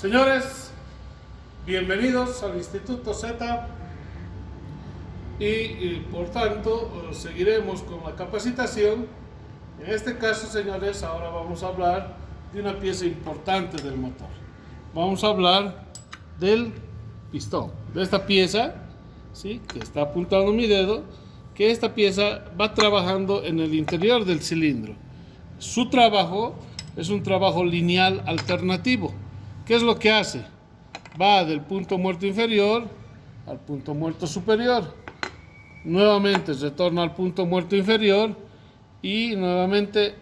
Señores, bienvenidos al Instituto Z y por tanto seguiremos con la capacitación. En este caso, señores, ahora vamos a hablar de una pieza importante del motor. Vamos a hablar del pistón, de esta pieza, ¿sí?, que está apuntando mi dedo, que esta pieza va trabajando en el interior del cilindro. Su trabajo es un trabajo lineal alternativo. ¿Qué es lo que hace? Va del punto muerto inferior al punto muerto superior. Nuevamente retorna al punto muerto inferior y nuevamente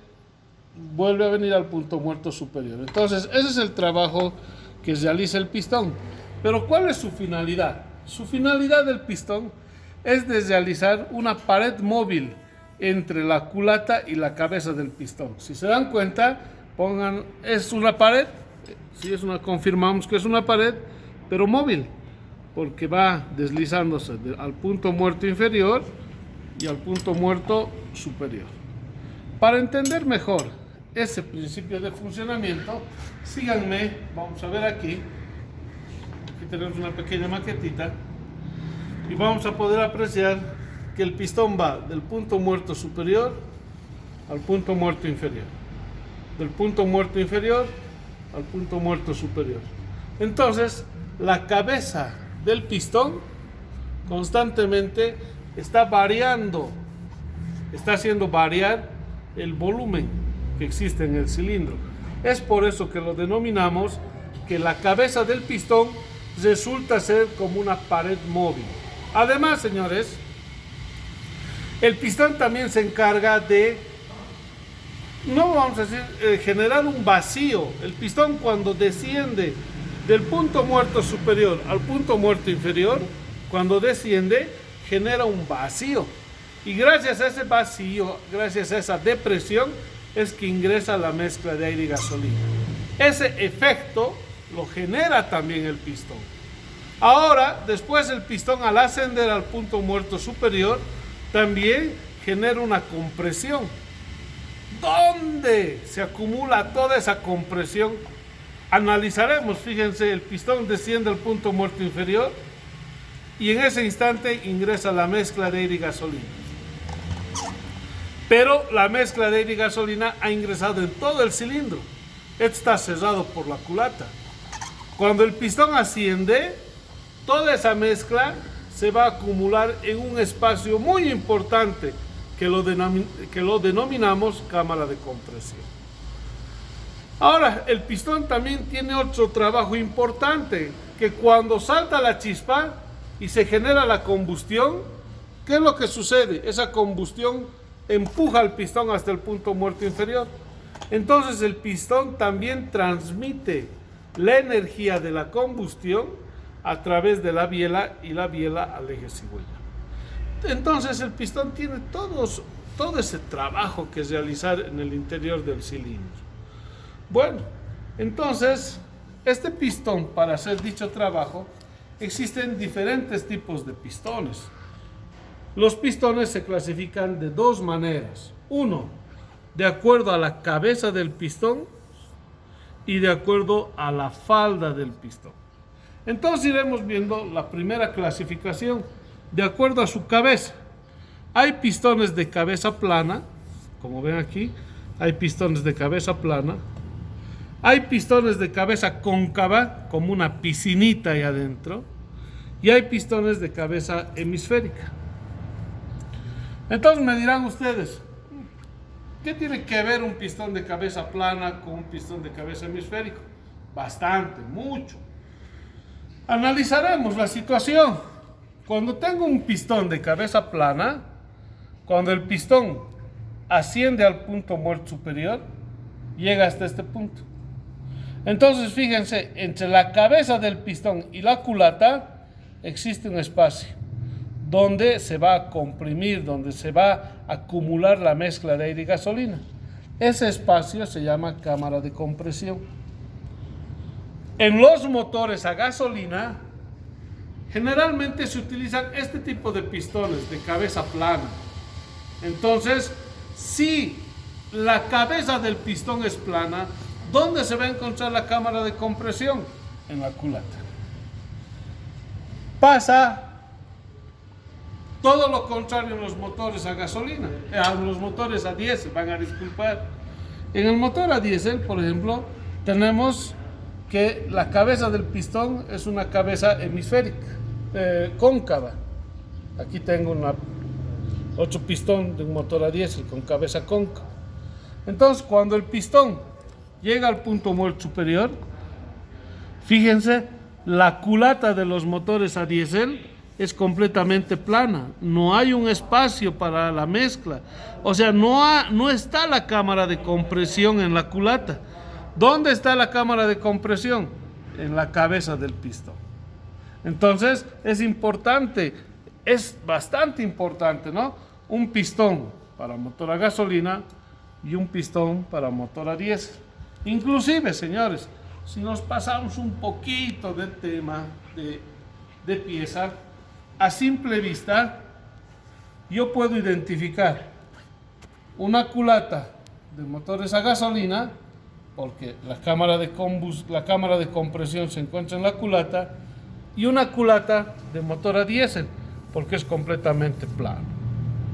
vuelve a venir al punto muerto superior. Entonces, ese es el trabajo que realiza el pistón. Pero ¿cuál es su finalidad? Su finalidad del pistón es de realizar una pared móvil entre la culata y la cabeza del pistón. Si se dan cuenta, es una pared. Sí, confirmamos que es una pared, pero móvil, porque va deslizándose al punto muerto inferior y al punto muerto superior. Para entender mejor ese principio de funcionamiento, síganme, vamos a ver aquí tenemos una pequeña maquetita y vamos a poder apreciar que el pistón va del punto muerto superior al punto muerto inferior, del punto muerto inferior al punto muerto superior. Entonces, la cabeza del pistón constantemente está variando, está haciendo variar el volumen que existe en el cilindro. Es por eso que lo denominamos que la cabeza del pistón resulta ser como una pared móvil. Además, señores, el pistón también se encarga de, no vamos a decir, generar un vacío. El pistón, cuando desciende del punto muerto superior al punto muerto inferior, cuando desciende, genera un vacío. Y gracias a ese vacío, gracias a esa depresión, es que ingresa la mezcla de aire y gasolina. Ese efecto lo genera también el pistón. Ahora, después el pistón, al ascender al punto muerto superior, también genera una compresión. ¿Dónde se acumula toda esa compresión? Analizaremos, fíjense, el pistón desciende al punto muerto inferior y en ese instante ingresa la mezcla de aire y gasolina. Pero la mezcla de aire y gasolina ha ingresado en todo el cilindro. Está cerrado por la culata. Cuando el pistón asciende, toda esa mezcla se va a acumular en un espacio muy importante que lo denominamos cámara de compresión. Ahora, el pistón también tiene otro trabajo importante, que cuando salta la chispa y se genera la combustión, ¿qué es lo que sucede? Esa combustión empuja al pistón hasta el punto muerto inferior. Entonces el pistón también transmite la energía de la combustión a través de la biela y la biela al eje cigüeña. Entonces el pistón tiene todo ese trabajo que realizar en el interior del cilindro. Bueno, entonces este pistón, para hacer dicho trabajo, existen diferentes tipos de pistones. Los pistones se clasifican de dos maneras. Uno, de acuerdo a la cabeza del pistón y de acuerdo a la falda del pistón. Entonces iremos viendo la primera clasificación de acuerdo a su cabeza. Hay pistones de cabeza plana, como ven aquí, hay pistones de cabeza plana. Hay pistones de cabeza cóncava, como una piscinita ahí adentro. Y hay pistones de cabeza hemisférica. Entonces me dirán ustedes, ¿qué tiene que ver un pistón de cabeza plana con un pistón de cabeza hemisférico? Bastante, mucho. Analizaremos la situación. Cuando tengo un pistón de cabeza plana, cuando el pistón asciende al punto muerto superior, llega hasta este punto. Entonces, fíjense, entre la cabeza del pistón y la culata existe un espacio donde se va a comprimir, donde se va a acumular la mezcla de aire y gasolina. Ese espacio se llama cámara de compresión. En los motores a gasolina, generalmente se utilizan este tipo de pistones de cabeza plana. Entonces, si la cabeza del pistón es plana, ¿dónde se va a encontrar la cámara de compresión? en la culata. Pasa todo lo contrario en los motores a gasolina, los motores a diésel, van a disculpar. En el motor a diésel, por ejemplo, tenemos que la cabeza del pistón es una cabeza hemisférica, cóncava. Aquí tengo otro pistón de un motor a diésel con cabeza cóncava. Entonces, cuando el pistón llega al punto muerto superior, fíjense, la culata de los motores a diésel es completamente plana, no hay un espacio para la mezcla, o sea, no está la cámara de compresión en la culata. ¿Dónde está la cámara de compresión? En la cabeza del pistón. Entonces, es importante, es bastante importante, ¿no? Un pistón para motor a gasolina y un pistón para motor a diésel. Inclusive, señores, si nos pasamos un poquito del tema de pieza, a simple vista, yo puedo identificar una culata de motores a gasolina, porque la cámara de compresión se encuentra en la culata, y una culata de motor a diésel, porque es completamente plano,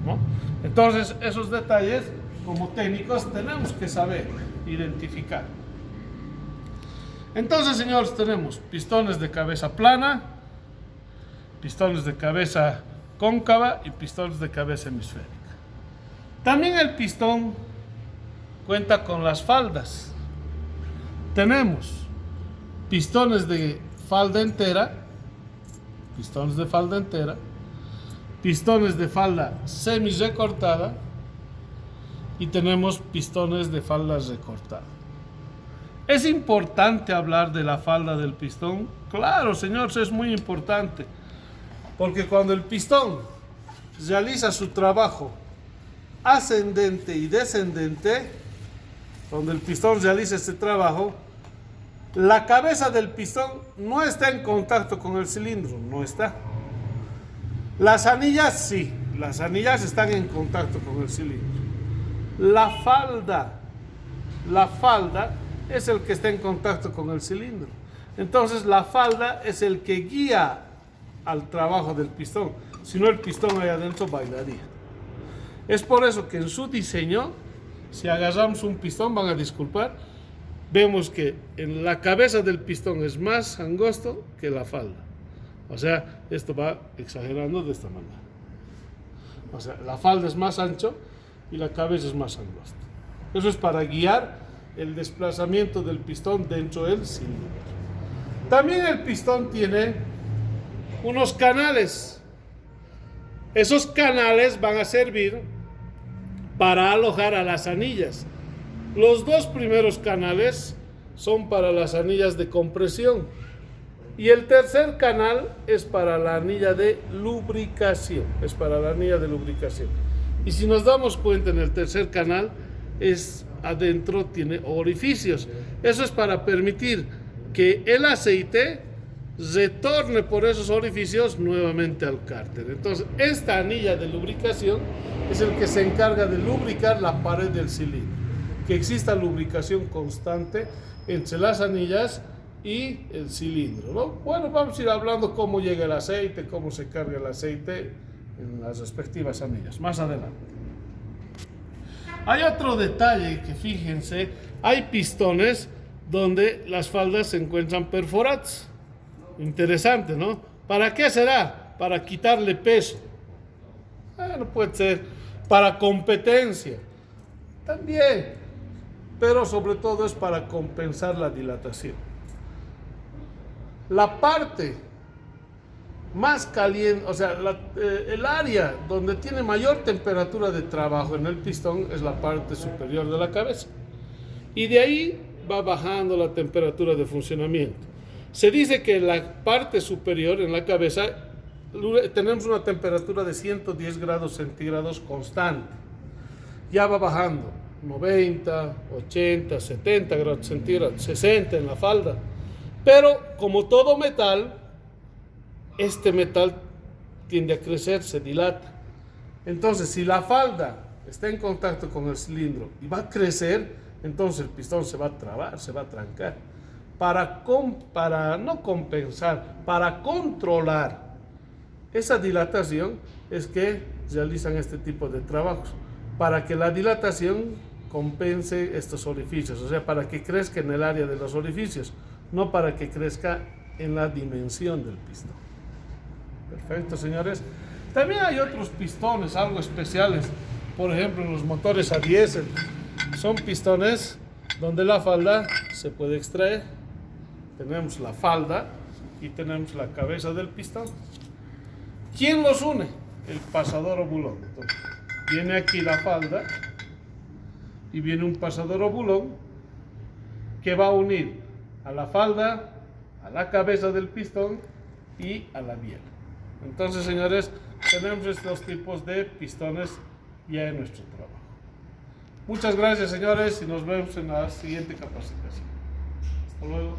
¿no? Entonces, esos detalles, como técnicos, tenemos que saber identificar. Entonces, señores, tenemos pistones de cabeza plana, pistones de cabeza cóncava y pistones de cabeza hemisférica. También el pistón cuenta con las faldas. Tenemos pistones de falda entera, pistones de falda entera, pistones de falda semi recortada y tenemos pistones de falda recortada. ¿Es importante hablar de la falda del pistón? Claro, señores, es muy importante. Porque cuando el pistón realiza su trabajo ascendente y descendente, cuando el pistón realiza este trabajo, la cabeza del pistón no está en contacto con el cilindro, no está. Las anillas sí, las anillas están en contacto con el cilindro. La falda es el que está en contacto con el cilindro. Entonces la falda es el que guía al trabajo del pistón, si no el pistón ahí adentro bailaría. Es por eso que en su diseño, si agarramos un pistón, van a disculpar, vemos que en la cabeza del pistón es más angosto que la falda. O sea, esto va exagerando de esta manera. O sea, la falda es más ancho y la cabeza es más angosta. Eso es para guiar el desplazamiento del pistón dentro del cilindro. También el pistón tiene unos canales. Esos canales van a servir para alojar a las anillas. Los dos primeros canales son para las anillas de compresión y el tercer canal es para la anilla de lubricación. Y si nos damos cuenta, en el tercer canal adentro tiene orificios. Eso es para permitir que el aceite retorne por esos orificios nuevamente al cárter. Entonces, esta anilla de lubricación es el que se encarga de lubricar la pared del cilindro, que exista lubricación constante entre las anillas y el cilindro, ¿no? Bueno, vamos a ir hablando cómo llega el aceite, cómo se carga el aceite en las respectivas anillas más adelante. Hay otro detalle que fíjense, hay pistones donde las faldas se encuentran perforadas. Interesante, ¿no? ¿Para qué será? Para quitarle peso. No puede ser para competencia también, pero sobre todo es para compensar la dilatación. La parte más caliente, o sea, el área donde tiene mayor temperatura de trabajo en el pistón es la parte superior de la cabeza, y de ahí va bajando la temperatura de funcionamiento. Se dice que en la parte superior, en la cabeza, tenemos una temperatura de 110 grados centígrados constante. Ya va bajando 90, 80, 70 grados centígrados, 60 en la falda. Pero como todo metal, este metal tiende a crecer, se dilata. Entonces, si la falda está en contacto con el cilindro y va a crecer, entonces el pistón se va a trabar, se va a trancar. para no compensar, para controlar esa dilatación, es que realizan este tipo de trabajos, para que la dilatación compense estos orificios, o sea, para que crezca en el área de los orificios, no para que crezca en la dimensión del pistón. Perfecto, señores. También hay otros pistones, algo especiales. Por ejemplo, los motores a diésel. Son pistones donde la falda se puede extraer. Tenemos la falda y tenemos la cabeza del pistón. ¿Quién los une? El pasador obulón. Entonces, viene aquí la falda y viene un pasador obulón que va a unir a la falda, a la cabeza del pistón y a la biela. Entonces, señores, tenemos estos tipos de pistones ya en nuestro trabajo. Muchas gracias, señores, y nos vemos en la siguiente capacitación. Hasta luego.